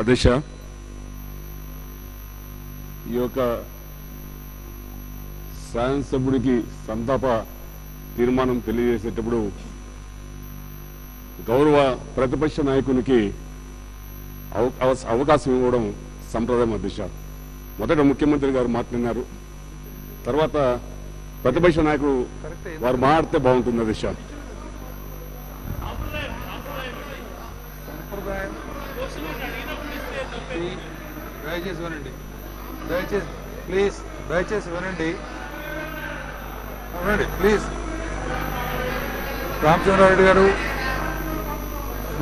అధ్యక్ష, ఈ యొక్క శాసనసభ్యుడికి సంతాప తీర్మానం తెలియజేసేటప్పుడు గౌరవ ప్రతిపక్ష నాయకునికి అవకాశం ఇవ్వడం సంప్రదాయం అధ్యక్ష. మొదట ముఖ్యమంత్రి గారు మాట్లాడినారు, తర్వాత ప్రతిపక్ష నాయకుడు వారు మాట్లాడితే బాగుంటుంది అధ్యక్ష. దయచేసి వినండి, దయచేసి ప్లీజ్, దయచేసి వినండి ప్లీజ్. రామచంద్రారెడ్డి గారు,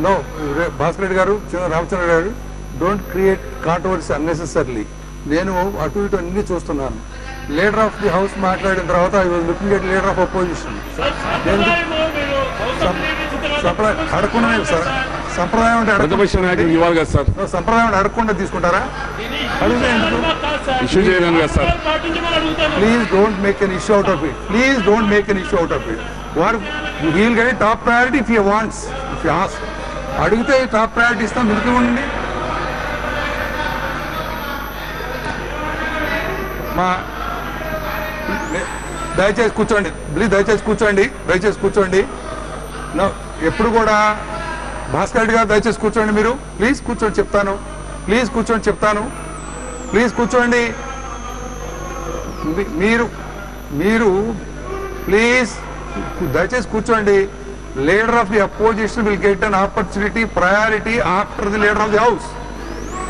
నో, భాస్కర్ రెడ్డి గారు, రామచంద్రారెడ్డి గారు, డోంట్ క్రియేట్ కాంట్రవర్సీ అన్నెసెసర్లీ. నేను అటు ఇటు అన్ని చూస్తున్నాను. లీడర్ ఆఫ్ ది హౌస్ మాట్లాడిన తర్వాత I was looking at leader of opposition. అడగకుండా సార్, సంప్రదాయం అంటే సంప్రదాయం అంటే అడగకుండా తీసుకుంటారా? Please don't make an issue out of it. Please don't make an issue out of it. వారు he'll get top priority if you wants, if you ask. అడిగితే top priority ఇస్తాం, మిగతా ఉండండి. దయచేసి కూర్చోండి ప్లీజ్, దయచేసి కూర్చోండి, దయచేసి కూర్చోండి. ఎప్పుడు కూడా భాస్కర్ రెడ్డి గారు దయచేసి కూర్చోండి. మీరు ప్లీజ్ కూర్చోండి చెప్తాను, ప్లీజ్ కూర్చోండి చెప్తాను, ప్లీజ్ కూర్చోండి. మీరు ప్లీజ్ దయచేసి కూర్చోండి. Leader of the opposition will get an opportunity priority after the leader of the house.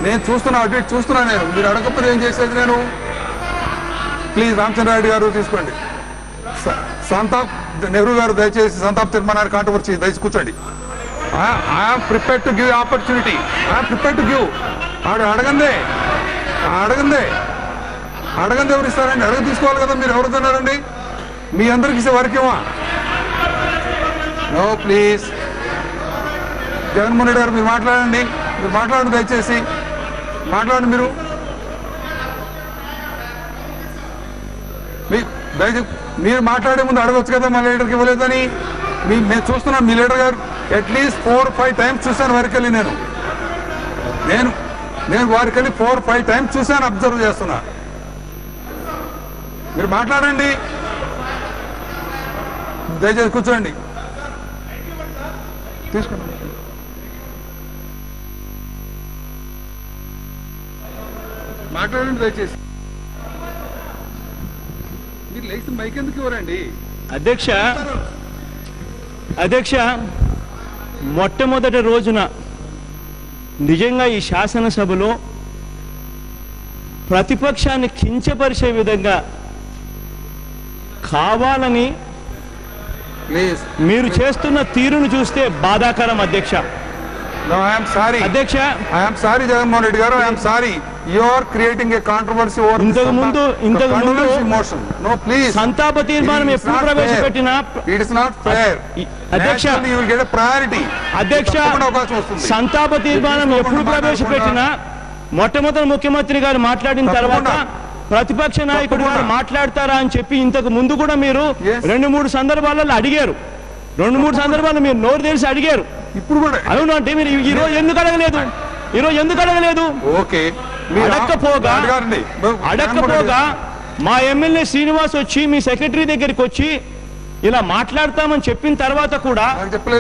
నేను చూస్తున్నా, అటు చూస్తున్నా. నేను మీరు అడగకపోతే ఏం చేసేది నేను? ప్లీజ్ రామచంద్రారెడ్డి గారు తీసుకోండి. సంతాప్ నెహ్రూ గారు దయచేసి సంతాప్ తీర్మానాన్ని కాంట్రవర్సీ దయచేసి కూర్చోండి. I'm prepared to give opportunity, I'm prepared to give. అడగందే ఎవరు ఇస్తారండి? అడగ తీసుకోవాలి కదా. మీరు ఎవరు తిన్నారండి? మీ అందరికి ఇస్తే వరకేమా? No please. జగన్మోహన్ రెడ్డి గారు మీరు మాట్లాడండి, దయచేసి మాట్లాడండి. మీరు మాట్లాడే ముందు అడగొచ్చు కదా మా లీడర్కి ఇవ్వలేదని. నేను చూస్తున్నాను మీ లీడర్ గారు అట్లీస్ట్ 4-5 టైమ్స్ చూశాను వారికెళ్ళి. నేను వారికెళ్ళి 4-5 టైమ్స్ చూశాను, అబ్జర్వ్ చేస్తున్నా. మీరు మాట్లాడండి, దయచేసి కూర్చోండి. తీసుకోండి. మాట్లాడండి దయచేసి. మీరు లేచి మైక్ ఎందుకు ఇవ్వరండి? అధ్యక్ష, మొట్టమొదటి రోజున నిజంగా ఈ శాసనసభలో ప్రతిపక్షాన్ని కించపరిచే విధంగా కావాలని మీరు చేస్తున్న తీరును చూస్తే బాధాకరం అధ్యక్ష. అధ్యక్ష, ఐఎమ్ సారీ జగన్మోహన్ రెడ్డి గారు, I'm sorry. You are creating a controversy over ఇంతకు ముందు motion. No, please. సంతాప తీర్మానం ఎప్పుడు ప్రవేశపెట్టినా it is not fair. అధ్యక్ష, you will get a priority. అధ్యక్ష, సంతాప తీర్మానం ఎప్పుడు ప్రవేశపెట్టినా మొట్టమొదటి ముఖ్యమంత్రి గారు మాట్లాడిన తర్వాత ప్రతిపక్ష నాయకుడు గారు మాట్లాడతారా అని చెప్పి ఇంతకు ముందు కూడా మీరు 2-3 సందర్భాలలో అడిగారు. 2-3 సందర్భాలు మీరు నోరు తెలిసి అడిగారు. ఇప్పుడు కూడా అవును అంటే మీరు ఈరోజు ఎందుకు అడగలేదు? ఓకే, అడగకపోగా మా ఎమ్మెల్యే శ్రీనివాస్ వచ్చి మీ సెక్రటరీ దగ్గరికి వచ్చి ఇలా మాట్లాడతామని చెప్పిన తర్వాత కూడా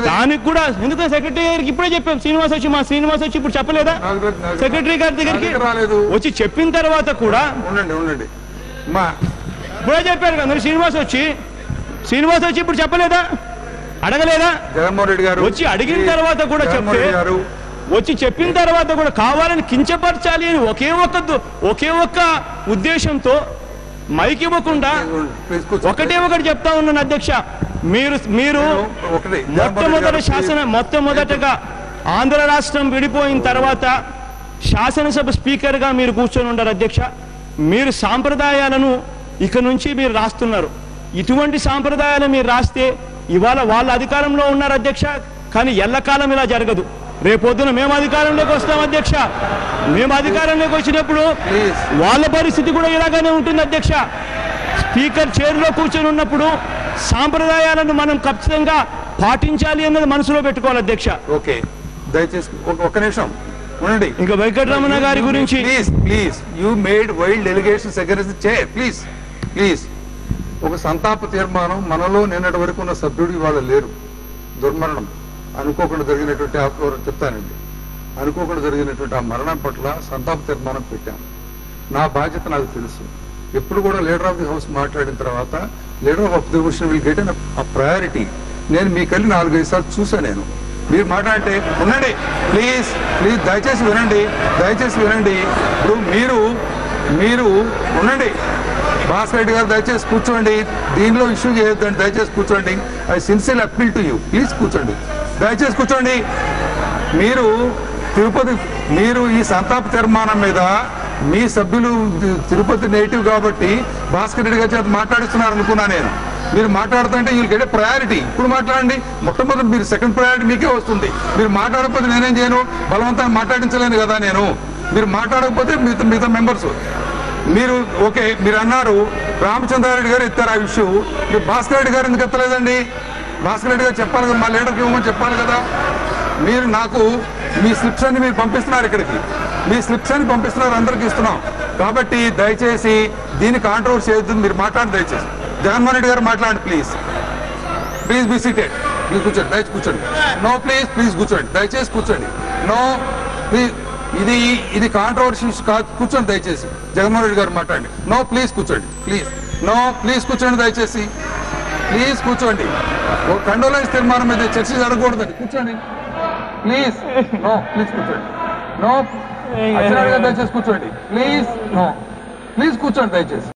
దానికి కూడా ఎందుకంటే సెక్రటరీ గారికి ఇప్పుడే చెప్పాం. శ్రీనివాస్ వచ్చి ఇప్పుడు చెప్పలేదా? సెక్రటరీ గారి దగ్గరికి వచ్చి చెప్పిన తర్వాత కూడా ఇప్పుడే చెప్పారు కదా మీరు. శ్రీనివాస్ వచ్చి ఇప్పుడు చెప్పలేదా? అడగలేదా? జగన్మోహన్ రెడ్డి గారు వచ్చి అడిగిన తర్వాత కూడా వచ్చి చెప్పిన తర్వాత కూడా కావాలని కించపరచాలి అని ఒకే ఒక్క ఉద్దేశంతో మైక్ ఇవ్వకుండా ఒకటి చెప్తా ఉన్నాను అధ్యక్ష. మీరు మొట్టమొదటగా ఆంధ్ర రాష్ట్రం విడిపోయిన తర్వాత శాసనసభ స్పీకర్ గా మీరు కూర్చొని ఉన్నారు అధ్యక్ష. మీరు సాంప్రదాయాలను ఇక నుంచి మీరు రాస్తున్నారు. ఇటువంటి సాంప్రదాయాలు మీరు రాస్తే ఇవాళ వాళ్ళ అధికారంలో ఉన్నారు అధ్యక్ష, కానీ ఎల్లకాలం ఇలా జరగదు. రేపొద్దున మేము అధికారంలోకి వస్తాం అధ్యక్ష. మేము అధికారంలోకి వచ్చినప్పుడు వాళ్ళ పరిస్థితి కూడా ఇలాగానే ఉంటుంది అధ్యక్ష. స్పీకర్ చైర్లో కూర్చొని ఉన్నప్పుడు సాంప్రదాయాలను మనం ఖచ్చితంగా పాటించాలి అన్నది మనసులో పెట్టుకోవాలి అధ్యక్ష. ఓకే, దయచేసి ఒక్క నిమిషం. ఉండండి. ఇంకా వెంకటరమణ గారి గురించి please you made wild delegations against the chair. Please ఒక సంతాప తీర్మానం మనలో నిన్నటి వరకు ఉన్న సభ్యుడు ఇవాళ లేరు. దుర్మరణం అనుకోకుండా జరిగినటువంటి చెప్తానండి, అనుకోకుండా జరిగినటువంటి ఆ మరణం పట్ల సంతాప తీర్మానం పెట్టాను. నా బాధ్యత నాకు తెలుసు. ఎప్పుడు కూడా లీడర్ ఆఫ్ ది హౌస్ మాట్లాడిన తర్వాత leader of opposition will get a priority. నేను మీకెళ్ళి 4-5 సార్లు చూసాను. నేను మీరు మాట్లాడితే ఉండండి, ప్లీజ్ దయచేసి వినండి. ఇప్పుడు మీరు ఉండండి. భాస్కర్ రెడ్డి గారు దయచేసి కూర్చోండి. దీనిలో ఇష్యూ చేయొద్దండి, దయచేసి కూర్చోండి. I sincerely appeal to you, please కూర్చోండి, దయచేసి కూర్చోండి. మీరు ఈ సంతాప తీర్మానం మీద మీ సభ్యులు తిరుపతి నేటివ్ కాబట్టి భాస్కర్ రెడ్డి గారి చేత మాట్లాడిస్తున్నారు అనుకున్నా నేను. మీరు మాట్లాడుతుంటే వీళ్ళు గెట్ ప్రయారిటీ. ఇప్పుడు మాట్లాడండి. మొట్టమొదటి మీరు సెకండ్ ప్రయారిటీ మీకే వస్తుంది. మీరు మాట్లాడకపోతే నేనేం చేయను, బలవంతాన్ని మాట్లాడించలేను కదా నేను. మీరు మాట్లాడకపోతే మిగతా మెంబర్స్ మీరు ఓకే. మీరు అన్నారు రామచంద్రారెడ్డి గారు ఎత్తారు ఆ ఇష్యూ. మీరు భాస్కర్ రెడ్డి గారు ఎందుకు ఎత్తలేదండి? భాస్కర్ రెడ్డి గారు చెప్పాలి కదా, మా లీడర్కి ఇవ్వమని చెప్పాలి కదా. మీరు నాకు మీ స్లిప్స్ అన్ని మీరు పంపిస్తున్నారు, ఇక్కడికి మీ స్లిప్స్ అని పంపిస్తున్నారు, అందరికి ఇస్తున్నాం. కాబట్టి దయచేసి దీన్ని కాంట్రవర్సీ చేయొద్దు. మీరు మాట్లాడండి దయచేసి. జగన్మోహన్ రెడ్డి గారు మాట్లాడండి ప్లీజ్ బీ సీటెడ్. ప్లీజ్ కూర్చోండి, దయచేసి కూర్చోండి. నో ప్లీజ్ కూర్చోండి, దయచేసి కూర్చోండి. నో ప్లీజ్, ఇది కాంట్రవర్సీ కాదు, కూర్చోండి దయచేసి. జగన్మోహన్ రెడ్డి గారు మాట్లాడండి. నో ప్లీజ్ కూర్చోండి, ప్లీజ్ కూర్చోండి దయచేసి. ప్లీజ్ కూర్చోండి. ఓ కండోలెన్స్ తీర్మానం మీద చర్చ జరగకూడదండి. కూర్చోండి ప్లీజ్. ప్లీజ్ కూర్చోండి. దయచేసి కూర్చోండి ప్లీజ్. ప్లీజ్ కూర్చోండి దయచేసి.